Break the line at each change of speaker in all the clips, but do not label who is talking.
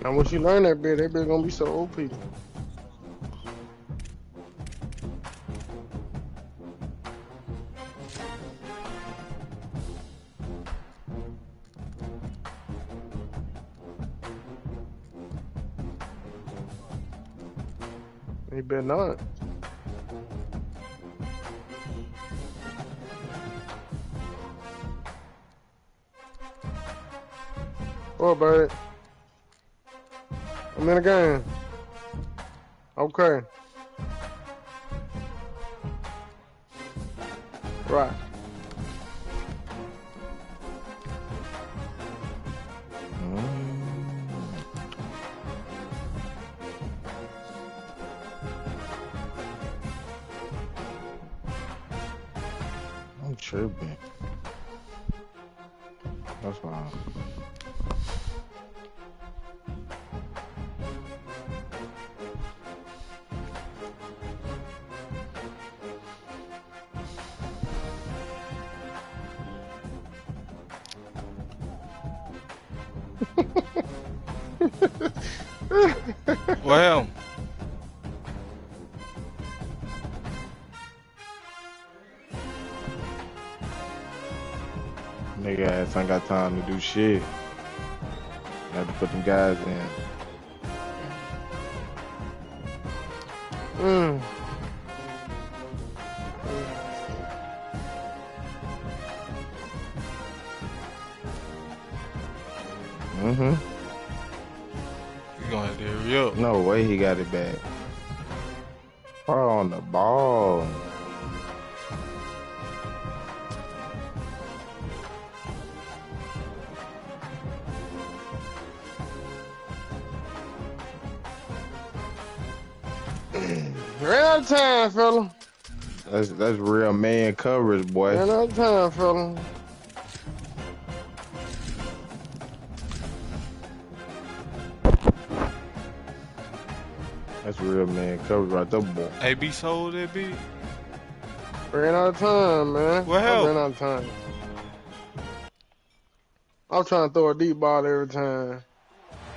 Now, once you learn that bit gonna be so OP. He better not. Oh, bird. I'm in the game. Okay. Right.
I'm tripping. That's fine.
Well,
Nigga ass ain't got time to do shit. Have to put them guys in.
you gonna have to hurry up.
No way he got it back. Oh, on the ball.
Ran out of time, fella.
That's real man coverage, boy.
Ran out of time, fella.
That's real man coverage right there, boy.
AB sold that beat.
Ran out of time, man.
What hell?
Ran out of time. I'm trying to throw a deep ball every time.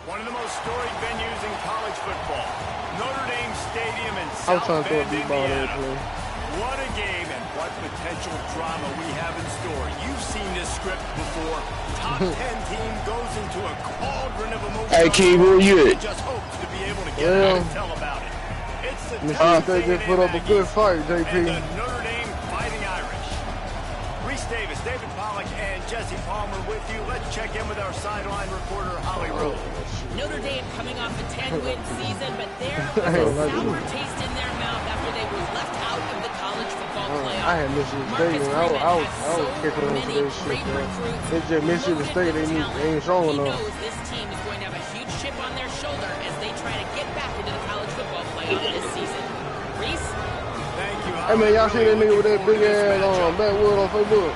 One of the most storied venues in college football, Notre Dame Stadium in
I'm
South
trying to throw a
Bend,
deep ball every
Indiana.
time.
What a game and what potential drama we have in store. You've seen this script before. Top 10 team goes into a cauldron of emotion.
Hey, Key, where you
and
at?
just hopes to be able to get out and tell about it. It's the
Mississippi State
Texas
just put up a good fight,
and
JP.
the Notre Dame Fighting Irish. Reese Davis, David Pollack, and Jesse Palmer with you. Let's check in with our sideline reporter, Holly Rowe.
Notre Dame coming off a 10-win season, but there was a sour taste in their mouth after they were left out of the college football playoff.
I had Mississippi State, and I was kicking on to this shit, man. It's just Mississippi State, they ain't strong
He
enough.
knows this team is going to have a huge chip on their shoulder as they try to get back into the college football playoff this season. Reese?
Thank you,
Hey, man, y'all see that nigga with that big ass backwood on Facebook?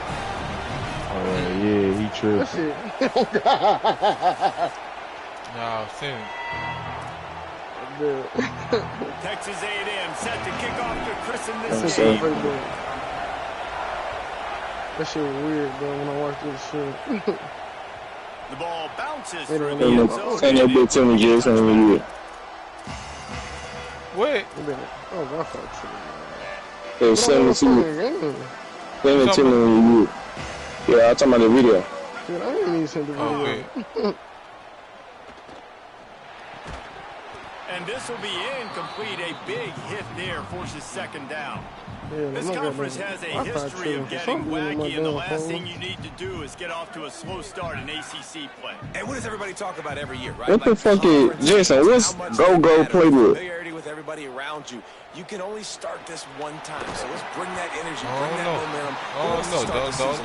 Yeah, he tripped.
That shit. Oh, God.
Nah, I've seen it.
Texas A&M set to kick off to christen
That
this
shit
game.
was weird, bro, when I watched this shit.
The ball bounces
Wait a
through
minute.
the end zone.
Send that bitch to me, Jay. Send me you.
What?
Oh, my fuck shit.
Hey, send it to me. Send it to me when you. Yeah, I'm talking about the video.
Dude, I ain't even sent the video.
Okay.
And this will be incomplete. A big hit there forces second down.
Yeah,
This
I'm not
conference
gonna-
has a
I tried
history
chilling
of
for
getting
something with my
wacky, and the
damn
last
phone.
thing you need to do is get off to a slow start in ACC play.
And what does everybody talk about every year, right?
What the fuck is
conference
Jason?
games,
What's
how much
go
they
go
matter,
playbook?
familiarity with everybody around you. You can only start this one time, so let's bring that energy,
I
bring
don't
that
know.
momentum.
I don't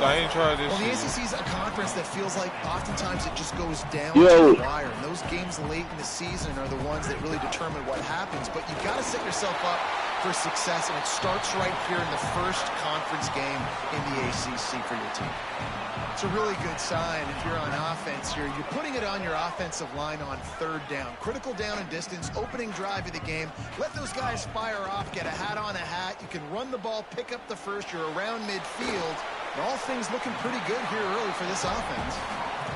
know. I ain't tried this
Well, the
shit.
ACC is a conference that feels like oftentimes it just goes down
Yo.
to the wire. And those games late in the season are the ones that really determine what happens. But you've got to set yourself up for success, and it starts right here in the first conference game in the ACC for your team. It's a really good sign if you're on offense here. You're putting it on your offensive line on third down. Critical down and distance, opening drive of the game. Let those guys fire off, get a hat on a hat. You can run the ball, pick up the first. You're around midfield. And all things looking pretty good here early for this offense.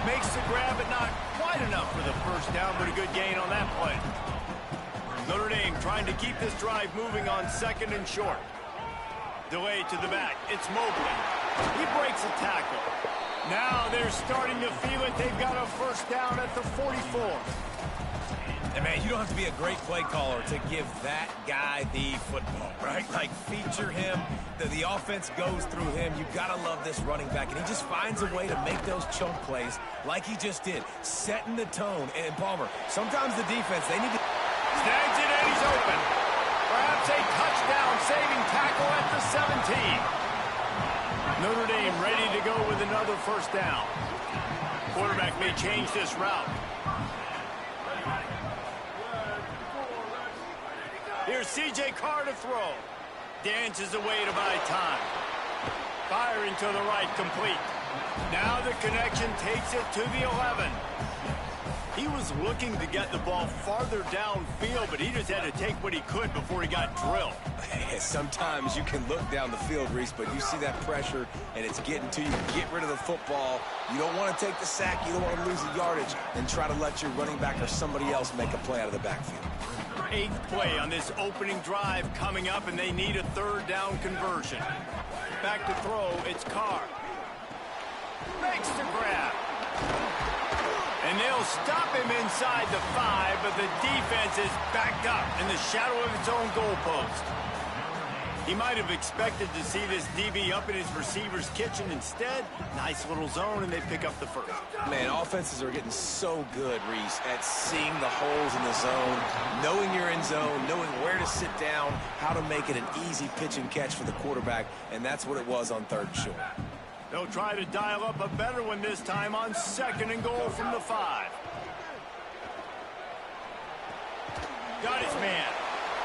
Makes the grab, but not quite enough for the first down, but a good gain on that play. Notre Dame trying to keep this drive moving on 2nd and short. Delay to the back. It's Mobley. He breaks a tackle. Now they're starting to feel it. They've got a first down at the 44.
And man, you don't have to be a great play caller to give that guy the football, right? Like, feature him. The offense goes through him. You've got to love this running back. And he just finds a way to make those chunk plays like he just did, setting the tone. And Palmer, sometimes the defense, they need to...
Snags it and he's open. Perhaps a touchdown-saving tackle at the 17. Notre Dame ready to go with another first down. Quarterback may change this route. Here's C.J. Carr to throw. Dances away to buy time. Firing to the right, complete. Now the connection takes it to the 11. He was looking to get the ball farther downfield, but he just had to take what he could before he got drilled.
Sometimes you can look down the field, Reese, but you see that pressure, and it's getting to you. Get rid of the football. You don't want to take the sack. You don't want to lose the yardage, and try to let your running back or somebody else make a play out of the backfield.
8th play on this opening drive coming up, and they need a 3rd down conversion. Back to throw, it's Carr. Makes the grab. And they'll stop him inside the 5, but the defense is backed up in the shadow of its own goalpost. He might have expected to see this DB up in his receiver's kitchen. Instead, nice little zone, and they pick up the first.
Man, offenses are getting so good, Reese, at seeing the holes in the zone, knowing you're in zone, knowing where to sit down, how to make it an easy pitch and catch for the quarterback, and that's what it was on 3rd and short.
They'll try to dial up a better one this time on 2nd and goal from the 5. Got his man.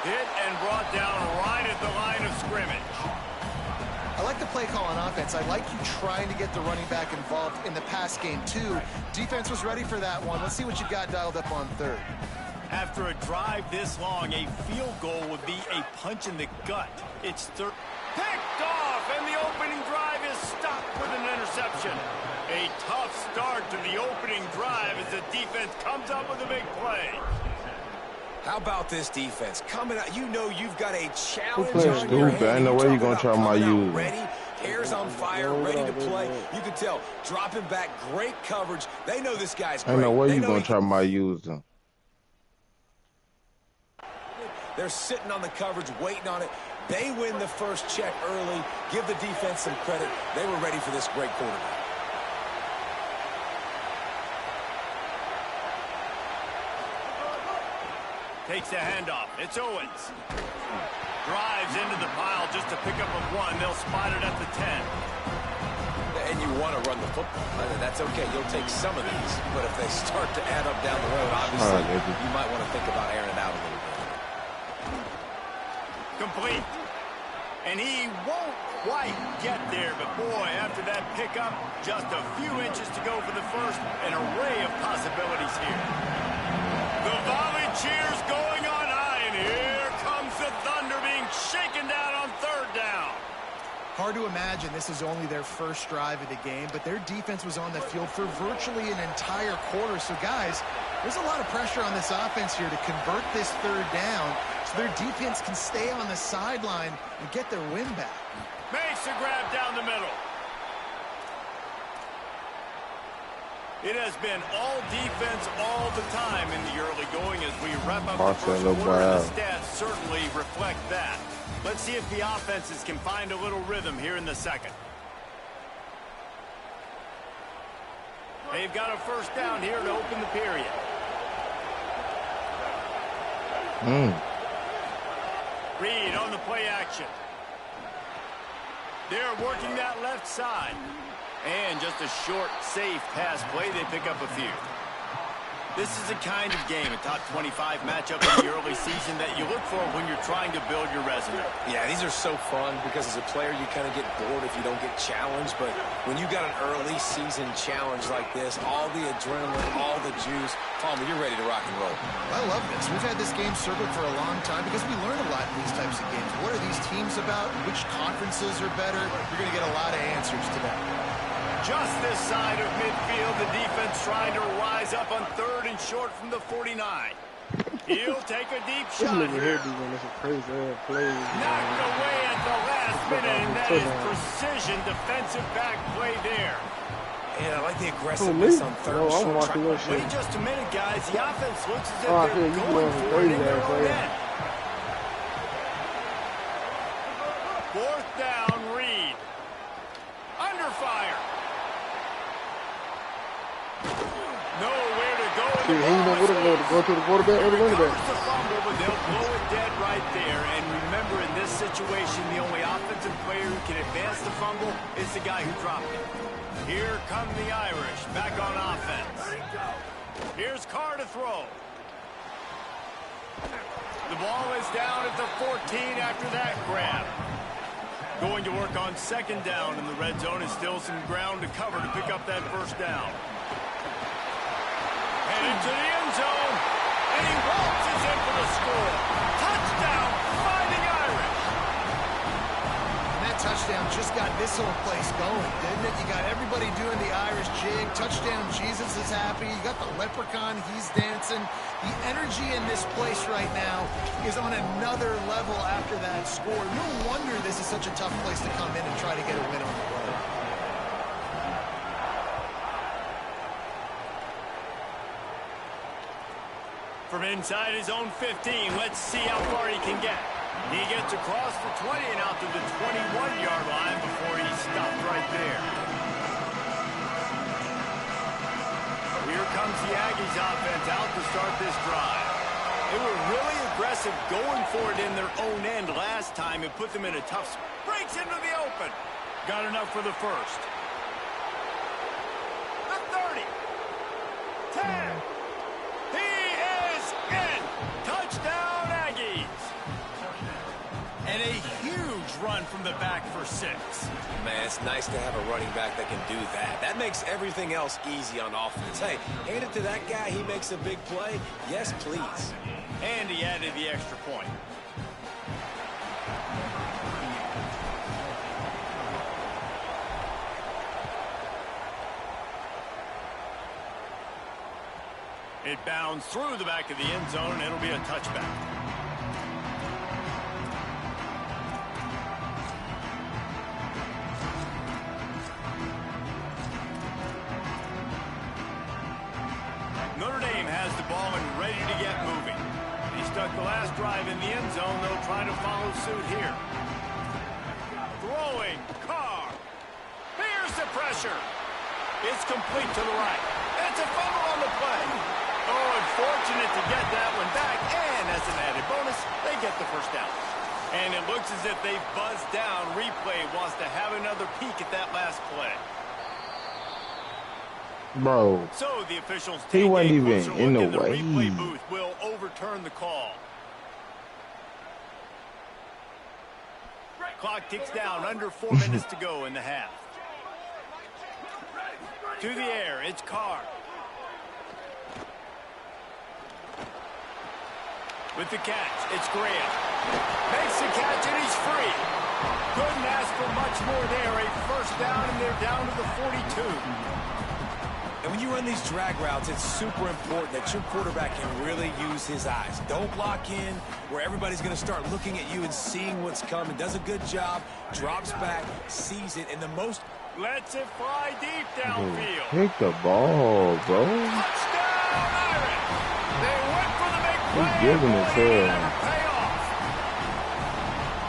Hit and brought down right at the line of scrimmage.
I like the play call on offense. I like you trying to get the running back involved in the pass game, too. Defense was ready for that one. Let's see what you got dialed up on 3rd.
After a drive this long, a field goal would be a punch in the gut. It's picked off, and the opening drive is stopped with an interception. A tough start to the opening drive as the defense comes up with a big play.
How about this defense coming out? You know you've got a challenge
playing
on your
stupid?
hand.
I know
You
where you
talk
gonna
about
try my
coming out
use.
ready, hair's on fire, ready to play. You can tell, dropping back, great coverage. They know this guy's great.
I know where
They
you
know
gonna
he
try my use them.
They're sitting on the coverage, waiting on it. They win the first check early. Give the defense some credit. They were ready for this great quarterback.
Takes the handoff. It's Owens. Drives into the pile just to pick up a 1. They'll spot it at the 10.
And you want to run the football. I mean, that's okay. You'll take some of these. But if they start to add up down the road, obviously, you might want to think about airing it out a little bit.
Complete. And he won't quite get there, but boy, after that pickup, just a few inches to go for the first. An array of possibilities here. The volley cheers going on high, and here comes the Thunder being shaken down on 3rd down.
Hard to imagine this is only their first drive of the game, but their defense was on the field for virtually an entire quarter. So, guys, there's a lot of pressure on this offense here to convert this 3rd down so their defense can stay on the sideline and get their win back.
Makes a grab down the middle. It has been all defense all the time in the early going as we wrap up the first quarter. The stats certainly reflect that. Let's see if the offenses can find a little rhythm here in the 2nd. They've got a first down here to open the period. Reed on the play action. They're working that left side. And just a short, safe pass play. They pick up a few. This is the kind of game, a top 25 matchup in the early season that you look for when you're trying to build your resume.
Yeah, these are so fun because as a player, you kind of get bored if you don't get challenged. But when you got an early season challenge like this, all the adrenaline, all the juice, Palmer, you're ready to rock and roll.
I love this. We've had this game circled for a long time because we learn a lot in these types of games. What are these teams about? Which conferences are better? You're going to get a lot of answers today.
Just this side of midfield, the defense trying to rise up on 3rd and short from the 49. He'll take a deep shot here.
That's a crazy ass play.
Knocked away at the last minute, and that is precision defensive back play there.
Yeah, I like the aggressiveness on 3rd and short.
Wait just a minute, guys. The offense looks as if they're going for it in their own end. 4th down, Reed. Under fire. Nowhere to go.
He ain't know where to go to the quarterback or the running back.
The fumble, but they'll blow it dead right there. And remember, in this situation, the only offensive player who can advance the fumble is the guy who dropped it. Here come the Irish, back on offense. Here's Carr to throw. The ball is down at the 14 after that grab. Going to work on 2nd down, and the red zone is still some ground to cover to pick up that 1st down. And into the end zone, and he waltzes in for the score. Touchdown, Fighting Irish.
And that touchdown just got this whole place going, didn't it? You got everybody doing the Irish jig. Touchdown, Jesus is happy. You got the leprechaun, he's dancing. The energy in this place right now is on another level after that score. No wonder this is such a tough place to come in and try to get a win on the road.
From inside his own 15, let's see how far he can get. He gets across the 20 and out to the 21-yard line before he stopped right there. Here comes the Aggies offense out to start this drive. They were really aggressive going for it in their own end last time and put them in a tough spot. Breaks into the open. Got enough for the 1st. The 30. 10. He is in. Touchdown, Aggies. And a huge run from the back for 6.
Man, it's nice to have a running back that can do that. That makes everything else easy on offense. Hey, hand it to that guy. He makes a big play. Yes, please.
And he added the extra point. It bounds through the back of the end zone, and it'll be a touchback. Notre Dame has the ball and ready to get moving. He stuck the last drive in the end zone. They'll try to follow suit here. Throwing, Carr. Here's the pressure. It's complete to the right. It's a fumble on the play. Oh, unfortunate to get that one back. And as an added bonus, they get the 1st down. And it looks as if they've buzzed down. Replay wants to have another peek at that last play.
Bro,
So the officials
he wasn't even in the
the
way.
replay booth will overturn the call. Clock ticks down, under 4 minutes to go in the half. To the air, it's Carr. With the catch, it's Graham. Makes the catch and he's free. Couldn't ask for much more there. A 1st down and they're down to the 42.
And when you run these drag routes, it's super important that your quarterback can really use his eyes. Don't lock in where everybody's going to start looking at you and seeing what's coming. Does a good job, drops back, sees it, and the most...
Lets it fly deep downfield.
Pick the ball, bro.
Touchdown, Irish. They went for the big play.
He's giving it to him.
Payoff.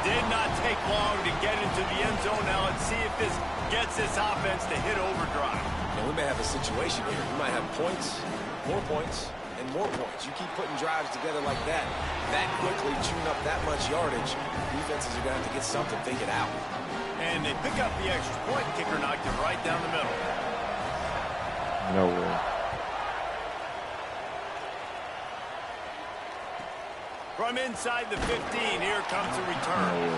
Did not take long to get into the end zone. Now let's see if this gets this offense to hit overdrive.
And we may have a situation here. We might have points, and more points. You keep putting drives together like that quickly, chewing up that much yardage, defenses are going to have to get something figured out.
And they pick up the extra point. Kicker knocked it right down the middle.
No way.
From inside the 15, here comes the return.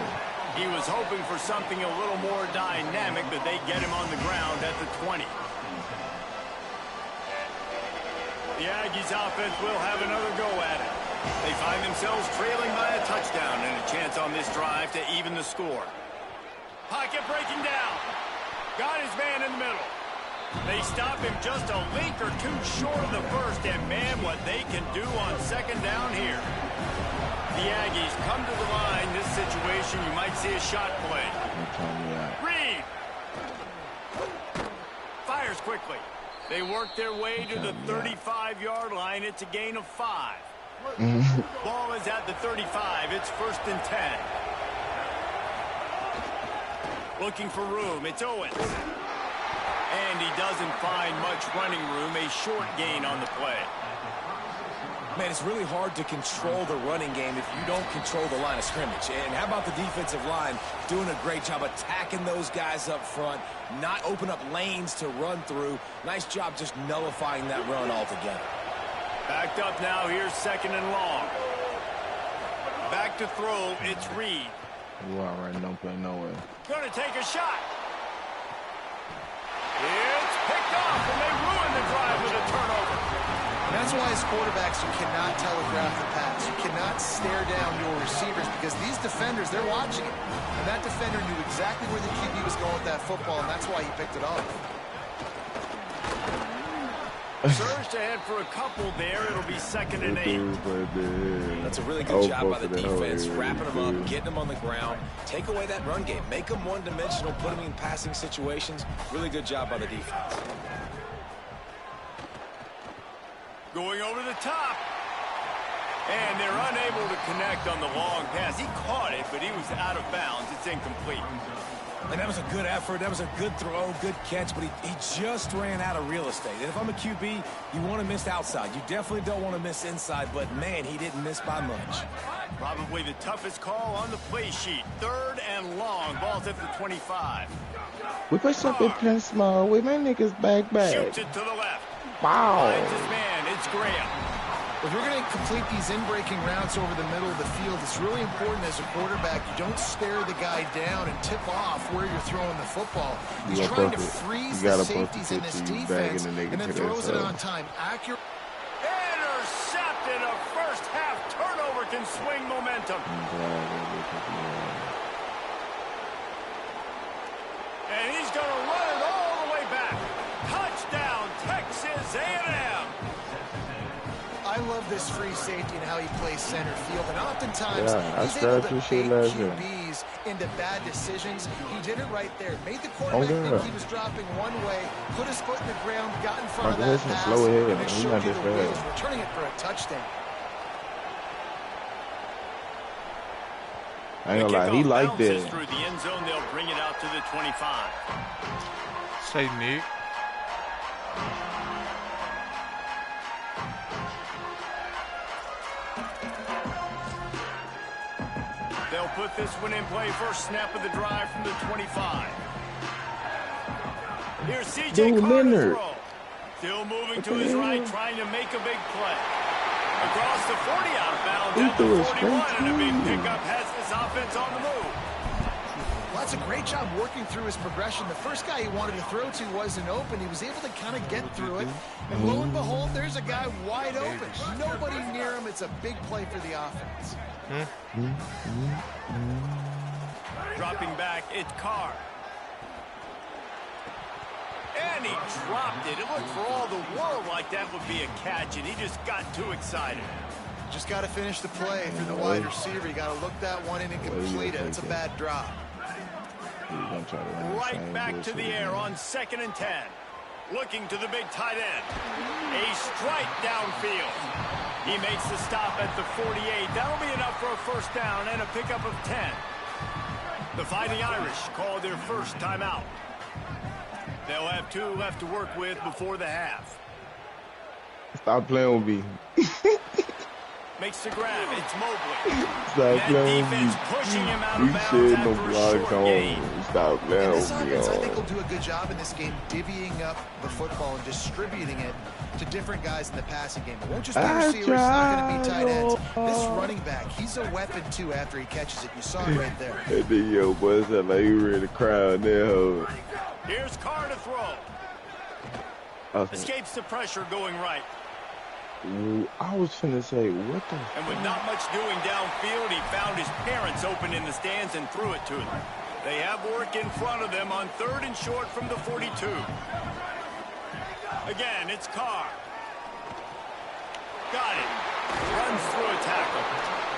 He was hoping for something a little more dynamic, but they get him on the ground at the 20. The Aggies offense will have another go at it. They find themselves trailing by a touchdown and a chance on this drive to even the score. Pocket breaking down. Got his man in the middle. They stop him just a link or two short of the first, and man, what they can do on second down here. The Aggies come to the line. This situation, you might see a shot play. Reed fires quickly. They work their way to the 35-yard line. It's a gain of 5. Ball is at the 35. It's 1st and 10. Looking for room. It's Owens. And he doesn't find much running room. A short gain on the play.
Man, it's really hard to control the running game if you don't control the line of scrimmage. And how about the defensive line doing a great job attacking those guys up front, not open up lanes to run through. Nice job just nullifying that run altogether.
Backed up now. Here's 2nd and long. Back to throw. It's Reed.
You all right, don't play nowhere.
Going to take a shot. It's picked off, and they ruin the drive with a turnover.
And that's why as quarterbacks, you cannot telegraph the pass. You cannot stare down your receivers because these defenders, they're watching it. And that defender knew exactly where the QB was going with that football, and that's why he picked it off.
Surged ahead for a couple there. It'll be 2nd and 8.
That's a really good job by the defense, wrapping them up, getting them on the ground. Take away that run game. Make them one-dimensional, put them in passing situations. Really good job by the defense.
Going over the top. And they're unable to connect on the long pass. He caught it, but he was out of bounds. It's incomplete.
And that was a good effort. That was a good throw, good catch, but he just ran out of real estate. And if I'm a QB, you want to miss outside. You definitely don't want to miss inside, but, man, he didn't miss by much.
Probably the toughest call on the play sheet. 3rd and long. Ball's at the 25.
We put something playing small. We my niggas back.
Shoots it to the left.
Wow.
Finds his man. It's Graham.
If you're going to complete these in-breaking routes over the middle of the field, it's really important as a quarterback you don't stare the guy down and tip off where you're throwing the football. He's trying to freeze the safeties in this defense and then throws it on time. Accurate.
Intercepted. A first-half turnover can swing momentum. And he's going to run it all the way back. Touchdown, Texas A&M.
I love this free safety and how he plays center field. And oftentimes, he's able to bait QBs into bad decisions. He did it right there. Made the quarterback think he was dropping one way, put his foot in the ground, got in front of that pass, and then showed you the wheels, returning it for a touchdown.
I ain't gonna lie, he liked it.
Through the end zone, they'll bring it out to the 25.
Say Nick.
They'll put this one in play. First snap of the drive from the 25. Here's C.J. Carter throw. Still moving to his right, trying to make a big play. Across the 40 out of bounds at the 41, and a big pickup has this offense on the move.
Well, that's a great job working through his progression. The first guy he wanted to throw to wasn't open. He was able to kind of get through it. And lo and behold, there's a guy wide open. Nobody near him. It's a big play for the offense.
Dropping back, it's Carr. And he dropped it. It looked for all the world like that would be a catch, and he just got too excited.
Just got to finish the play for the wide receiver. You got to look that one in and complete it. It's a bad drop.
Right back to the air on 2nd and 10. Looking to the big tight end. A strike downfield. He makes the stop at the 48. That'll be enough for a first down and a pickup of 10. The Fighting Irish call their first timeout. They'll have 2 left to work with before the half.
Stop playing with me.
Makes the grab. It's Mobley.
Stop playing with me.
Pushing him out of bounds after a short gain.
Stop playing with me.
I think he'll do a good job in this game divvying up the football and distributing it to different guys in the passing game. It won't just be receivers. It's not going to be tight ends. This running back, he's a weapon, too, after he catches it. You saw it right there.
Hey, yo, boy, it's like you ready to cry out there.
Here's Carr to throw. Escapes the pressure going right.
Ooh, I was finna say, what the?
And with not much doing downfield, he found his parents open in the stands and threw it to them. They have work in front of them on 3rd and short from the 42. Again, it's Carr. Got it. Runs through a tackle.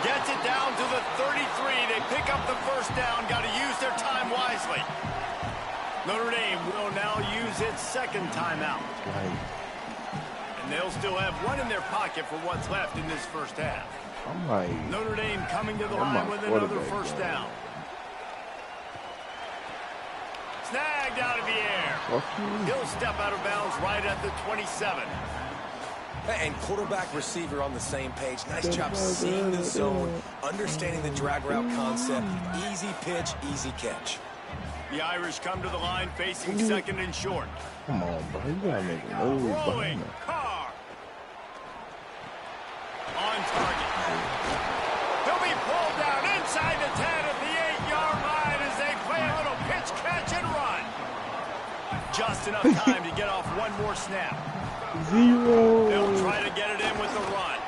Gets it down to the 33. They pick up the first down. Got to use their time wisely. Notre Dame will now use its second timeout. And they'll still have one in their pocket for what's left in this first half.
I'm like,
Notre Dame coming to the line with another first down. Snagged out of the air. He'll step out of bounds right at the 27.
And quarterback receiver on the same page. Nice job seeing the zone, understanding the drag route concept. Easy pitch, easy catch.
The Irish come to the line facing second and short.
come on, bro. You gotta make a move
Rolling
behind that.
Carr. On target. He'll be pulled down inside the 10 at the 8-yard line as they play a little pitch, catch, and run. Just enough time to get off one more snap.
Zero.
They'll try to get it in with the run.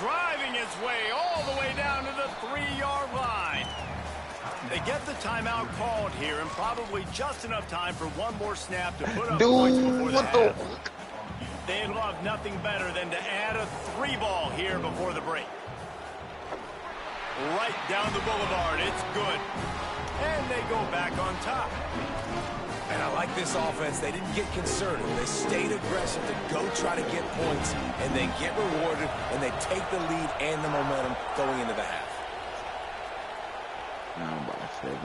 Driving his way all the way down to the 3-yard line. They get the timeout called here and probably just enough time for one more snap to put up points before the half. They'd love nothing better than to add a 3-ball here before the break. Right down the boulevard, it's good. And they go back on top.
And I like this offense. They didn't get conservative. They stayed aggressive to go try to get points, and they get rewarded, and they take the lead and the momentum going into the half.
Now by 17.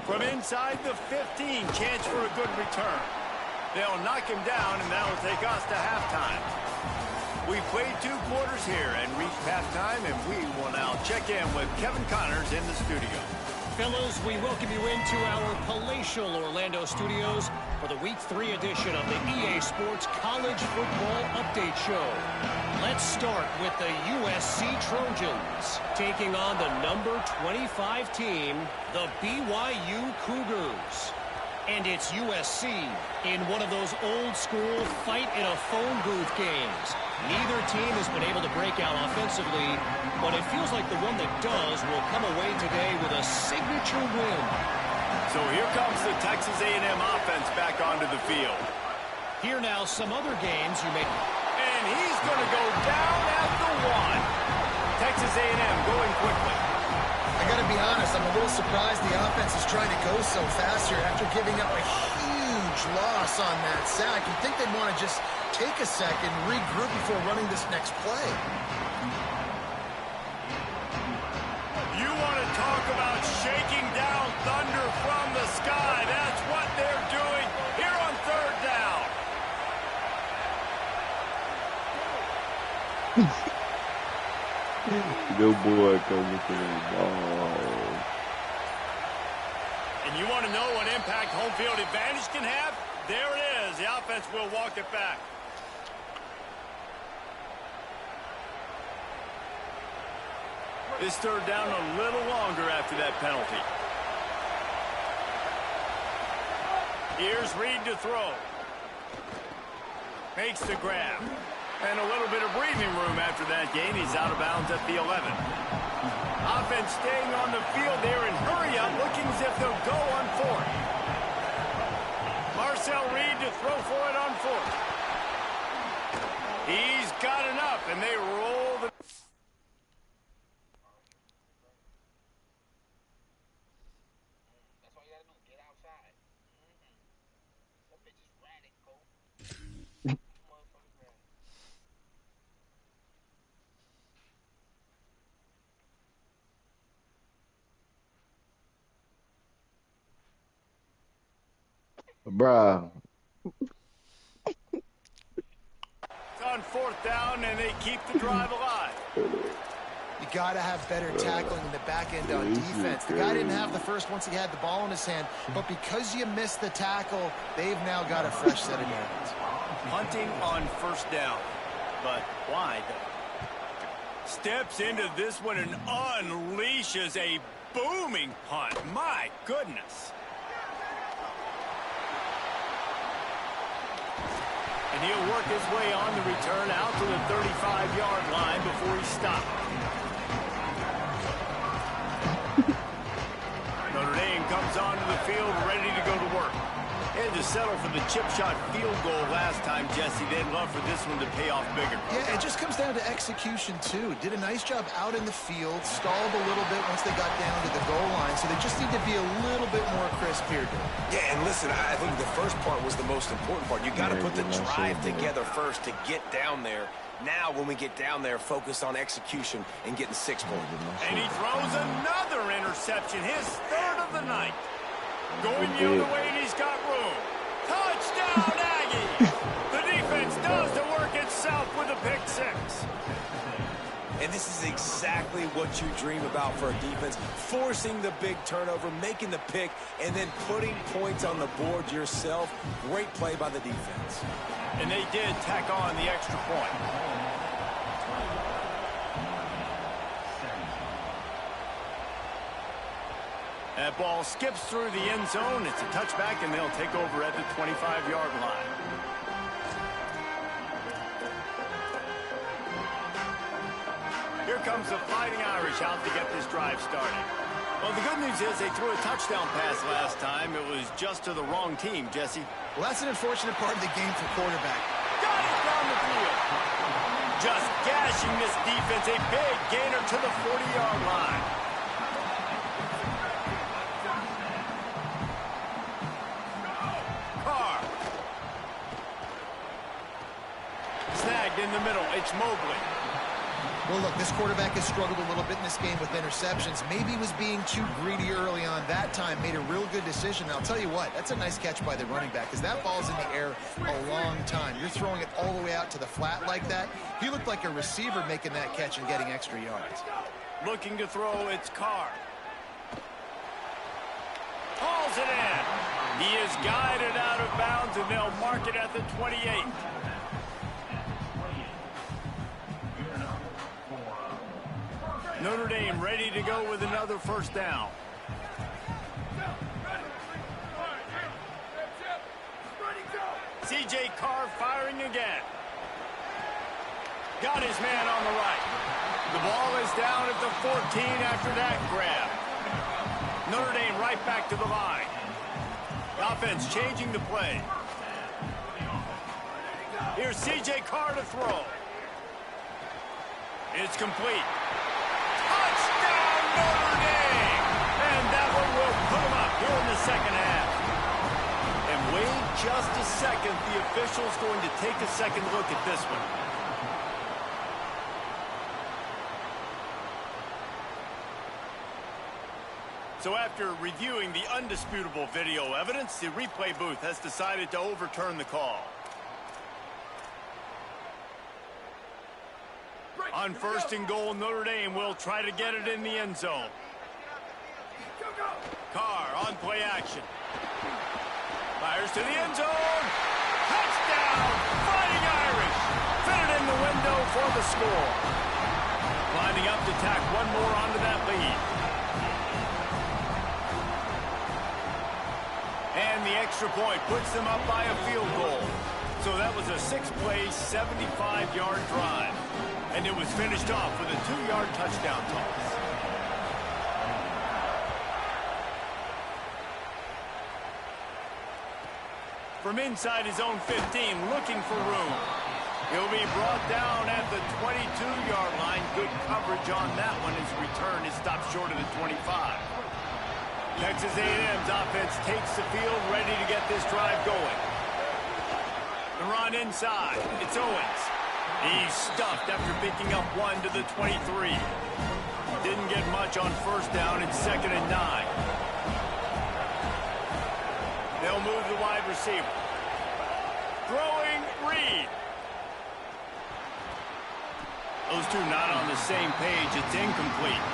From inside the 15, chance for a good return. They'll knock him down, and that'll take us to halftime. We played 2 quarters here and reached halftime, and we will now check in with Kevin Connors in the studio.
Fellas, we welcome you into our palatial Orlando studios for the Week 3 edition of the EA Sports College Football Update Show. Let's start with the USC Trojans taking on the number 25 team, the BYU Cougars. And it's USC in one of those old-school fight-in-a-phone booth games. Neither team has been able to break out offensively, but it feels like the one that does will come away today with a signature win.
So here comes the Texas A&M offense back onto the field.
Here now some other games you may...
And he's going to go down at the 1. Texas A&M going quickly.
I got to be honest, I'm a little surprised the offense is trying to go so fast here after giving up a huge loss on that sack. You'd think they'd want to just take a second, regroup before running this next play.
You want to talk about shaking down thunder from the sky. That's what they're doing here on 3rd down.
Good boy coming to the ball.
And you want to know what impact home field advantage can have? There it is. The offense will walk it back. This 3rd down a little longer after that penalty. Here's Reed to throw. Makes the grab. And a little bit of breathing room after that gain. He's out of bounds at the 11. Offense staying on the field there in hurry up, looking as if they'll go on 4th. Marcel Reed to throw for it on 4th. He's got enough, and they roll the...
Bruh.
It's on 4th down, and they keep the drive alive.
You got to have better tackling in the back end on defense. The guy didn't have the first once he had the ball in his hand, but because you missed the tackle, they've now got a fresh set of downs.
Hunting on 1st down, but why? Steps into this one and unleashes a booming punt. My goodness. And he'll work his way on the return out to the 35-yard line before he stopped. Notre Dame comes onto the field ready to go to work. And to settle for the chip shot field goal last time, Jesse, they'd love for this one to pay off bigger.
Yeah, it just comes down to execution, too. Did a nice job out in the field, stalled a little bit once they got down to the goal line, so they just need to be a little bit more crisp here, dude.
Yeah, and listen, I think the first part was the most important part. You got to put the drive together first to get down there. Now, when we get down there, focus on execution and getting 6 points.
And he throws another interception, his third of the night. Going the other way, and he's got room. Touchdown, Aggie! The defense does the work itself with a pick 6.
And this is exactly what you dream about for a defense. Forcing the big turnover, making the pick, and then putting points on the board yourself. Great play by the defense.
And they did tack on the extra point. That ball skips through the end zone. It's a touchback, and they'll take over at the 25-yard line. Here comes the Fighting Irish out to get this drive started. Well, the good news is they threw a touchdown pass last time. It was just to the wrong team, Jesse.
Well, that's an unfortunate part of the game for quarterback.
Got it down the field. Just gashing this defense. A big gainer to the 40-yard line. Snagged in the middle. It's Mobley.
Well, look, this quarterback has struggled a little bit in this game with interceptions. Maybe he was being too greedy early on that time, made a real good decision. And I'll tell you what, that's a nice catch by the running back because that ball's in the air a long time. You're throwing it all the way out to the flat like that. He looked like a receiver making that catch and getting extra yards.
Looking to throw, it's Carr. Hauls it in. He is guided out of bounds, and they'll mark it at the 28. Notre Dame ready to go with another first down. C.J. Carr firing again. Got his man on the right. The ball is down at the 14 after that grab. Notre Dame right back to the line. The offense changing the play. Here's C.J. Carr to throw. It's complete. Touchdown, Notre Dame! And that one will put them up here in the second half. And wait just a second. The official's going to take a second look at this one. So after reviewing the undisputable video evidence, the replay booth has decided to overturn the call. On first and goal, Notre Dame will try to get it in the end zone. Carr on play action. Fires to the end zone. Touchdown! Fighting Irish! Fit it in the window for the score. Lining up to tack one more onto that lead. And the extra point puts them up by a field goal. So that was a 6-play, 75-yard drive. And it was finished off with a 2-yard touchdown toss. From inside his own 15, looking for room. He'll be brought down at the 22-yard line. Good coverage on that one. His return is stopped short of the 25. Texas A&M's offense takes the field, ready to get this drive going. The run inside. It's Owens. He's stuffed after picking up one to the 23. Didn't get much on first down. It's 2nd and 9. They'll move the wide receiver. Throwing Reed. Those two not on the same page. It's incomplete.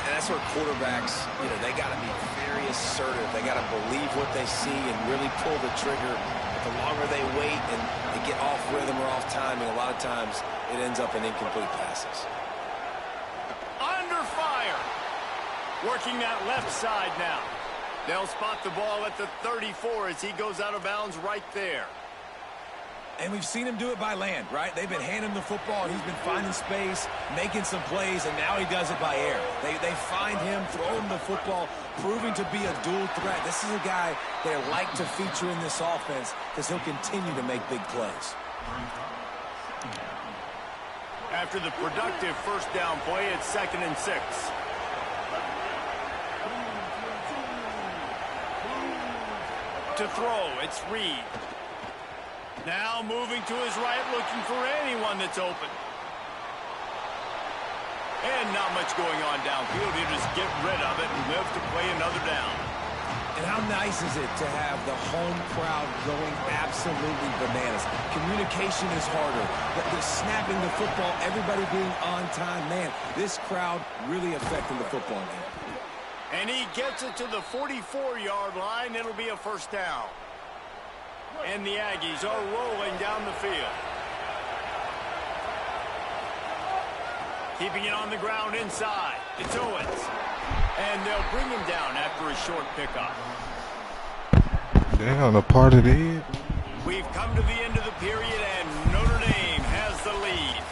And that's where quarterbacks, they got to be very assertive. They got to believe what they see and really pull the trigger. But the longer they wait and they get off rhythm or off timing, a lot of times it ends up in incomplete passes.
Under fire. Working that left side now. They'll spot the ball at the 34 as he goes out of bounds right there.
And we've seen him do it by land, right? They've been handing him the football. He's been finding space, making some plays, and now he does it by air. They find him, throw him the football, proving to be a dual threat. This is a guy they like to feature in this offense because he'll continue to make big plays.
After the productive first down play, it's 2nd and 6. To throw, it's Reed. Now moving to his right, looking for anyone that's open. And not much going on downfield. He'll just get rid of it and live to play another down.
And how nice is it to have the home crowd going absolutely bananas? Communication is harder. The snapping the football, everybody being on time. Man, this crowd really affecting the football game.
And he gets it to the 44-yard line. It'll be a first down. And the Aggies are rolling down the field. Keeping it on the ground inside. It's Owens. And they'll bring him down after a short pickup.
Damn, a part of it.
We've come to the end of the period, and Notre Dame has the lead.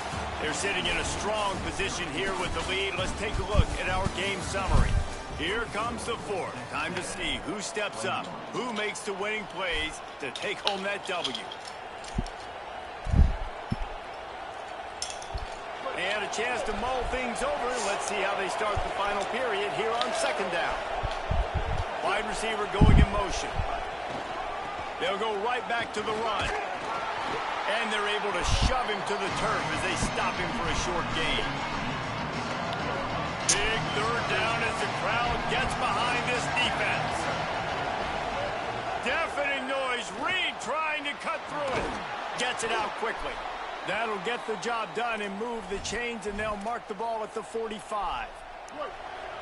They're sitting in a strong position here with the lead. Let's take a look at our game summary. Here comes the fourth. Time to see who steps up, who makes the winning plays to take home that W. They had a chance to mull things over. Let's see how they start the final period here on 2nd down. Wide receiver going in motion. They'll go right back to the run. And they're able to shove him to the turf as they stop him for a short gain. Big 3rd down as the crowd gets behind this defense. Deafening noise. Reed trying to cut through it. Gets it out quickly. That'll get the job done and move the chains, and they'll mark the ball at the 45.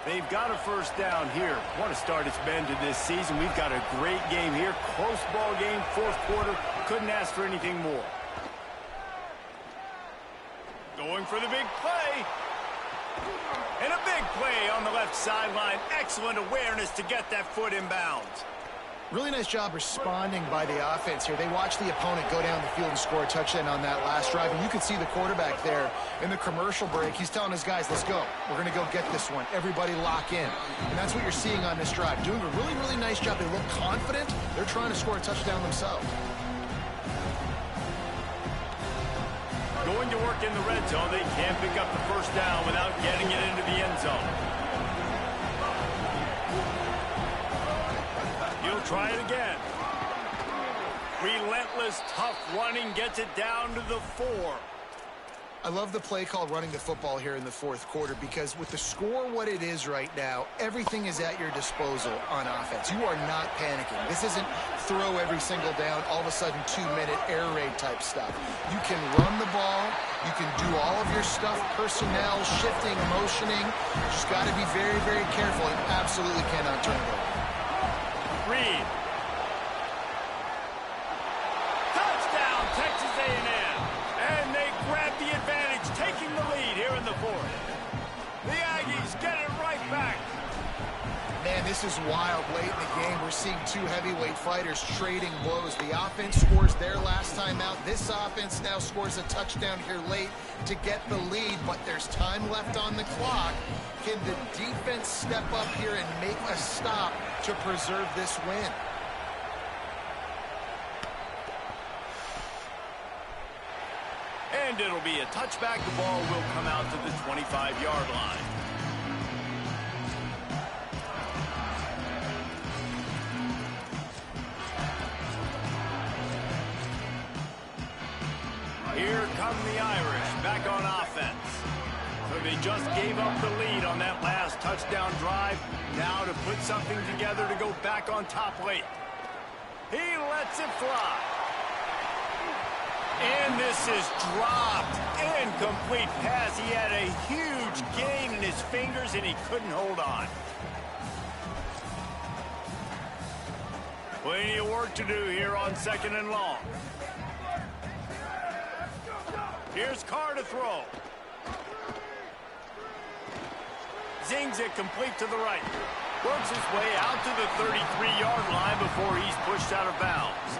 They've got a first down here. What a start it's been to this season. We've got a great game here. Close ball game, 4th quarter. Couldn't ask for anything more. Going for the big play. And a big play on the left sideline. Excellent awareness to get that foot in bounds.
Really nice job responding by the offense here. They watched the opponent go down the field and score a touchdown on that last drive. And you could see the quarterback there in the commercial break. He's telling his guys, let's go. We're going to go get this one. Everybody lock in. And that's what you're seeing on this drive. Doing a really, really nice job. They look confident. They're trying to score a touchdown themselves.
Going to work in the red zone. They can't pick up the first down without getting it into the end zone. He'll try it again. Relentless, tough running gets it down to the 4.
I love the play call running the football here in the 4th quarter because with the score what it is right now, everything is at your disposal on offense. You are not panicking. This isn't throw every single down, all of a sudden 2-minute air raid type stuff. You can run the ball. You can do all of your stuff, personnel, shifting, motioning. Just got to be very, very careful and absolutely cannot turn it over.
Reed. Touchdown, Texas A&M. And they grab the advantage, taking the lead here in the 4th. The Aggies get it right back.
Man, this is wild late in the game. We're seeing 2 heavyweight fighters trading blows. The offense scores their last time out. This offense now scores a touchdown here late to get the lead, but there's time left on the clock. Can the defense step up here and make a stop to preserve this win?
And it'll be a touchback. The ball will come out to the 25-yard line. Here come the Irish back on offense. So they just gave up the lead on that last touchdown drive. Now to put something together to go back on top late. He lets it fly. And this is dropped. Incomplete pass. He had a huge gain in his fingers and he couldn't hold on. Plenty of work to do here on 2nd and long. Here's Carr to throw. Zings it complete to the right. Works his way out to the 33-yard line before he's pushed out of bounds.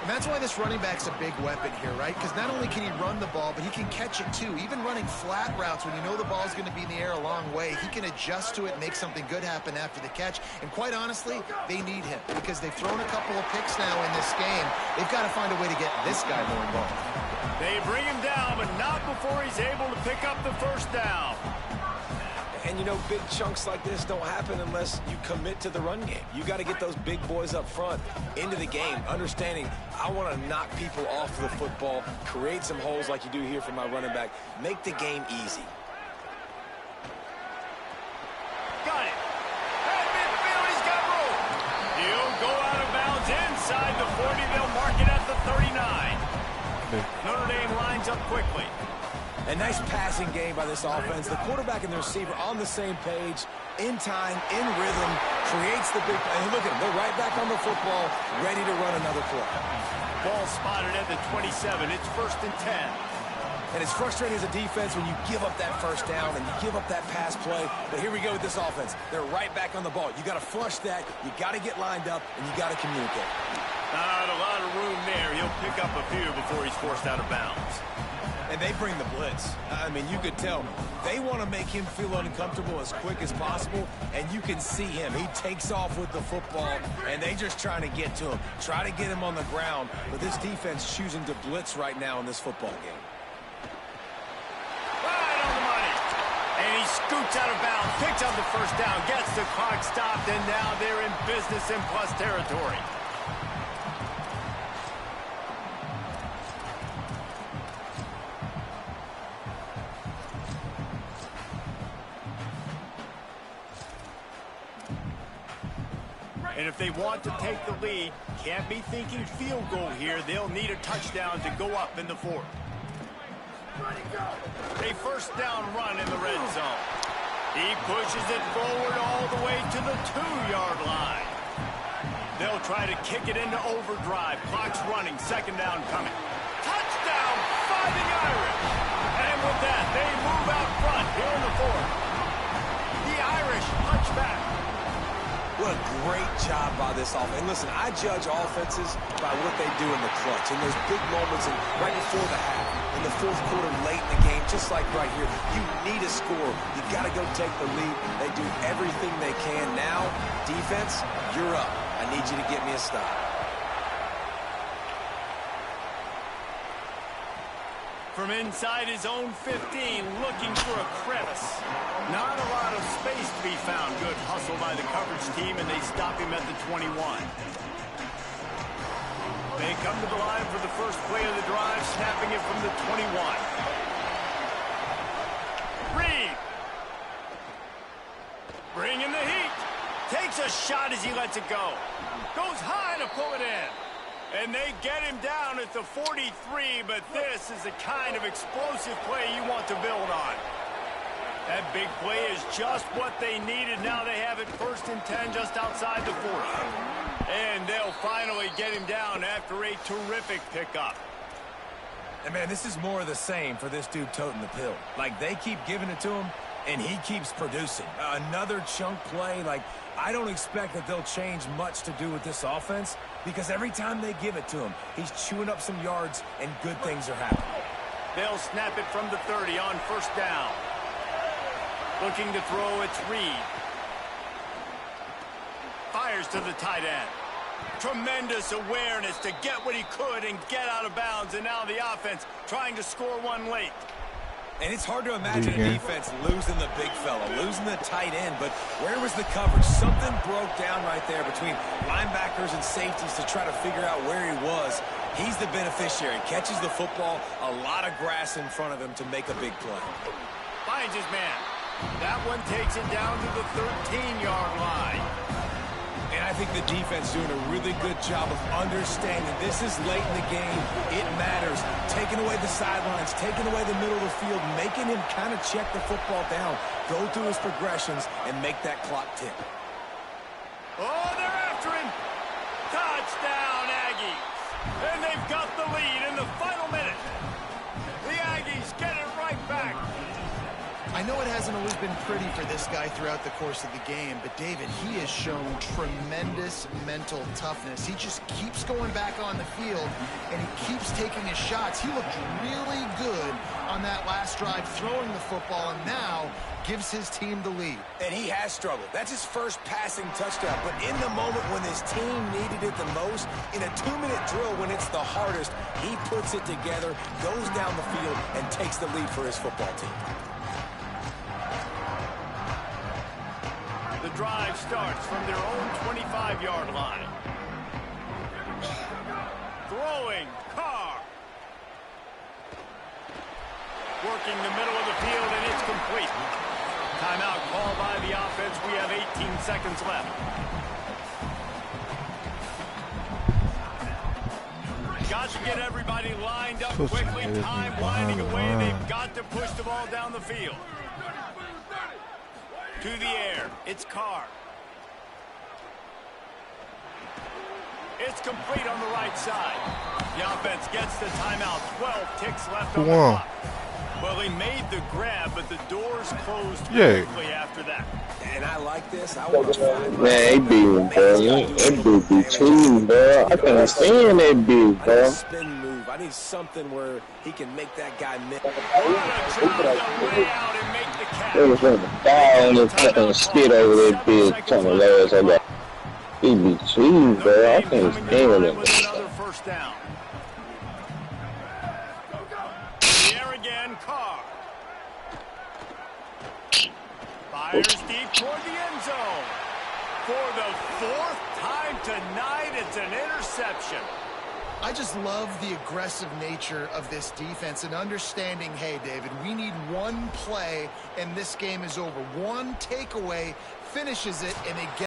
And that's why this running back's a big weapon here, right? Because not only can he run the ball, but he can catch it too. Even running flat routes when you know the ball's going to be in the air a long way, he can adjust to it and make something good happen after the catch. And quite honestly, they need him because they've thrown a couple of picks now in this game. They've got to find a way to get this guy more involved.
They bring him down, but not before he's able to pick up the first down.
And, you know, big chunks like this don't happen unless you commit to the run game. You got to get those big boys up front into the game, understanding I want to knock people off the football, create some holes like you do here for my running back, make the game easy.
Got it. At midfield, he's got room. He'll go out of bounds inside the 40. They'll mark it at the 39. Notre Dame lines up quickly.
A nice passing game by this offense. The quarterback and the receiver on the same page, in time, in rhythm, creates the big play. And look at them. They're right back on the football, ready to run another play.
Ball spotted at the 27. It's 1st and 10.
And it's frustrating as a defense when you give up that first down and you give up that pass play. But here we go with this offense. They're right back on the ball. You got to flush that. You got to get lined up, and you got to communicate.
Not a lot of room there. He'll pick up a few before he's forced out of bounds.
And they bring the blitz. I mean, you could tell they want to make him feel uncomfortable as quick as possible, and you can see him. He takes off with the football, and they just trying to get to him, try to get him on the ground. But this defense choosing to blitz right now in this football game.
Right on the money. And he scoots out of bounds, picks up the first down, gets the clock stopped, and now they're in business in plus territory. And if they want to take the lead, can't be thinking field goal here. They'll need a touchdown to go up in the 4th. A first down run in the red zone. He pushes it forward all the way to the 2-yard line. They'll try to kick it into overdrive. Clock's running. 2nd down coming. Touchdown, Fighting Irish. And with that, they move out front here in the 4th. The Irish punch back.
What a great job by this offense. And listen, I judge offenses by what they do in the clutch, in those big moments and right before the half, in the 4th quarter, late in the game, just like right here. You need a score. You got to go take the lead. They do everything they can. Now, defense, you're up. I need you to get me a stop.
From inside his own 15, looking for a crevice. Not a lot of space to be found. Good hustle by the coverage team, and they stop him at the 21. They come to the line for the first play of the drive, snapping it from the 21. Reed. Bringing the heat. Takes a shot as he lets it go. Goes high to pull it in. And they get him down at the 43, but this is the kind of explosive play you want to build on. That big play is just what they needed. Now they have it 1st and 10 just outside the 40. And they'll finally get him down after a terrific pickup.
And, man, this is more of the same for this dude toting the pill. Like, they keep giving it to him, and he keeps producing. Another chunk play. Like, I don't expect that they'll change much to do with this offense because every time they give it to him, he's chewing up some yards, and good things are happening.
They'll snap it from the 30 on 1st down. Looking to throw, it's Reed. Fires to the tight end. Tremendous awareness to get what he could and get out of bounds, and now the offense trying to score one late.
And it's hard to imagine a defense losing the big fella, losing the tight end, but where was the coverage? Something broke down right there between linebackers and safeties to try to figure out where he was. He's the beneficiary, catches the football, a lot of grass in front of him to make a big play.
Finds his man. That one takes it down to the 13-yard line.
And I think the defense doing a really good job of understanding this is late in the game. It matters. Taking away the sidelines, taking away the middle of the field, making him kind of check the football down, go through his progressions, and make that clock tick.
Oh, they're after him. Touchdown, Aggies. And they've got the lead in the final minute. The Aggies get it right back.
I know it hasn't always been pretty for this guy throughout the course of the game, but David, he has shown tremendous mental toughness. He just keeps going back on the field, and he keeps taking his shots. He looked really good on that last drive throwing the football, and now gives his team the lead.
And he has struggled. That's his first passing touchdown. But in the moment when his team needed it the most, in a 2-minute drill when it's the hardest, he puts it together, goes down the field, and takes the lead for his football team.
The drive starts from their own 25-yard line. Throwing, Carr. Working the middle of the field, and it's complete. Timeout called by the offense. We have 18 seconds left. Got to get everybody lined up quickly. Time winding away. They've got to push the ball down the field. To the air. It's Carr. It's complete on the right side. The offense gets the timeout. 12 ticks left on the clock. Well, he made the grab, but the doors closed quickly after that.
And I like this. I want to find
man, they beat him, bro. That dude be cheating, bro. I can't stand that dude, bro.
I need a spin move. I need something where he can make that guy miss.
What a job to lay out and make the catch.
They was going to die on this fucking spit over that bitch on the last. I got. He be cheating, bro. I can't stand him.
Another first down. Carr fires deep toward the end zone. For the 4th time tonight, it's an interception.
I just love the aggressive nature of this defense and understanding, hey, David, we need one play and this game is over. One takeaway finishes it, and they get